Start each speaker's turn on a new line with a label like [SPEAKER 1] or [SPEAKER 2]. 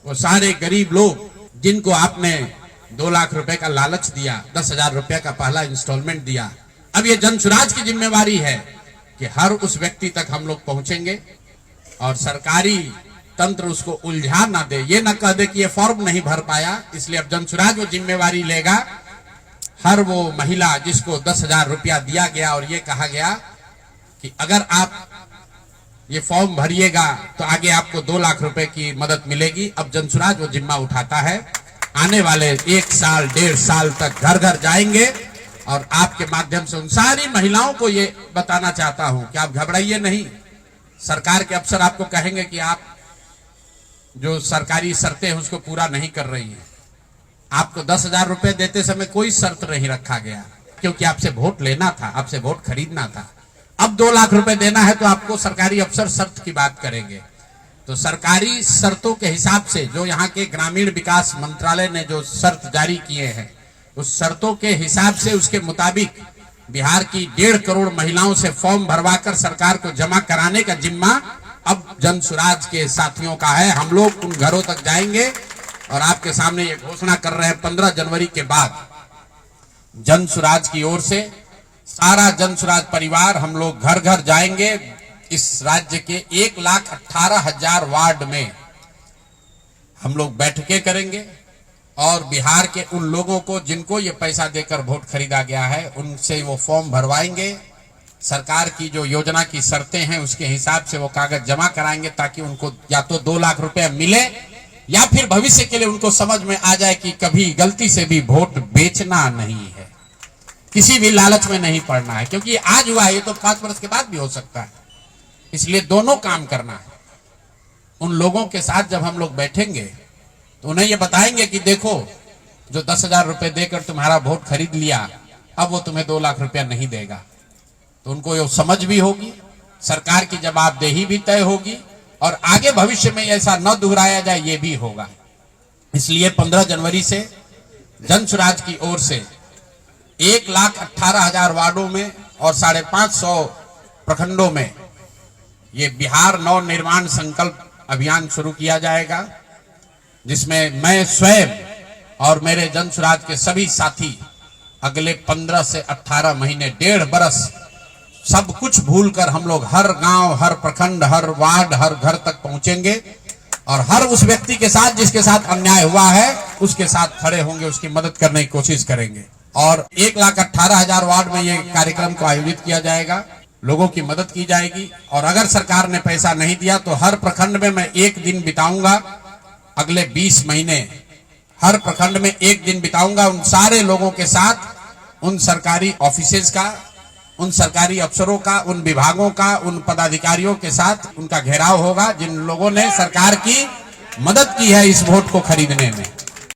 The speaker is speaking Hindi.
[SPEAKER 1] वो सारे गरीब लोग जिनको आपने 2 लाख रुपए का लालच दिया, 10,000 रुपए का पहला इंस्टॉलमेंट दिया, अब ये जनसुराज की जिम्मेवारी है कि हर उस व्यक्ति तक हम लोग पहुंचेंगे और सरकारी तंत्र उसको उलझा ना दे, ये ना कह दे कि ये फॉर्म नहीं भर पाया। इसलिए अब जनसुराज वो जिम्मेवारी लेगा। हर वो महिला जिसको 10,000 रुपया दिया गया और ये कहा गया कि अगर आप ये फॉर्म भरिएगा तो आगे आपको 2 लाख रुपए की मदद मिलेगी, अब जनसुराज वो जिम्मा उठाता है। आने वाले 1 साल 1.5 साल तक घर घर जाएंगे और आपके माध्यम से उन सारी महिलाओं को ये बताना चाहता हूं कि आप घबराइए नहीं। सरकार के अफसर आपको कहेंगे कि आप जो सरकारी शर्तें हैं उसको पूरा नहीं कर रही है। आपको 10,000 रुपए देते समय कोई शर्त नहीं रखा गया, क्योंकि आपसे वोट लेना था, आपसे वोट खरीदना था। अब 2 लाख रुपए देना है तो आपको सरकारी अफसर शर्त की बात करेंगे। तो सरकारी शर्तों के हिसाब से जो यहाँ के ग्रामीण विकास मंत्रालय ने जो शर्त जारी किए हैं, उस शर्तों के हिसाब से उसके मुताबिक बिहार की 1.5 करोड़ महिलाओं से फॉर्म भरवाकर सरकार को जमा कराने का जिम्मा अब जनसुराज के साथियों का है। हम लोग उन घरों तक जाएंगे और आपके सामने ये घोषणा कर रहे हैं 15 जनवरी के बाद जनसुराज की ओर से सारा जनसुराज परिवार हम लोग घर घर जाएंगे। इस राज्य के 1,18,000 वार्ड में हम लोग बैठकें करेंगे और बिहार के उन लोगों को जिनको ये पैसा देकर वोट खरीदा गया है उनसे वो फॉर्म भरवाएंगे। सरकार की जो योजना की शर्तें हैं उसके हिसाब से वो कागज जमा कराएंगे ताकि उनको या तो 2 लाख रुपए मिले या फिर भविष्य के लिए उनको समझ में आ जाए कि कभी गलती से भी वोट बेचना नहीं है, किसी भी लालच में नहीं पड़ना है, क्योंकि आज हुआ है, ये तो 5 वर्ष के बाद भी हो सकता है। इसलिए दोनों काम करना है। उन लोगों के साथ जब हम लोग बैठेंगे तो उन्हें ये बताएंगे कि देखो, जो 10,000 रुपए देकर तुम्हारा वोट खरीद लिया, अब वो तुम्हें 2 लाख रुपया नहीं देगा। तो उनको ये समझ भी होगी, सरकार की जवाबदेही भी तय होगी और आगे भविष्य में ऐसा न दोहराया जाए ये भी होगा। इसलिए 15 जनवरी से जनसुराज की ओर से 1,18,000 वार्डों में और 550 प्रखंडों में ये बिहार नव निर्माण संकल्प अभियान शुरू किया जाएगा, जिसमें मैं स्वयं और मेरे जनसुराज के सभी साथी अगले 15 से 18 महीने 1.5 बरस सब कुछ भूलकर हम लोग हर गांव, हर प्रखंड, हर वार्ड, हर घर तक पहुंचेंगे और हर उस व्यक्ति के साथ जिसके साथ अन्याय हुआ है उसके साथ खड़े होंगे, उसकी मदद करने की कोशिश करेंगे। और 1,18,000 वार्ड में ये कार्यक्रम को आयोजित किया जाएगा, लोगों की मदद की जाएगी। और अगर सरकार ने पैसा नहीं दिया तो हर प्रखंड में मैं 1 दिन बिताऊंगा, अगले 20 महीने हर प्रखंड में 1 दिन बिताऊंगा उन सारे लोगों के साथ, उन सरकारी ऑफिसेज का, उन सरकारी अफसरों का, उन विभागों का, उन पदाधिकारियों के साथ उनका घेराव होगा जिन लोगों ने सरकार की मदद की है इस वोट को खरीदने में।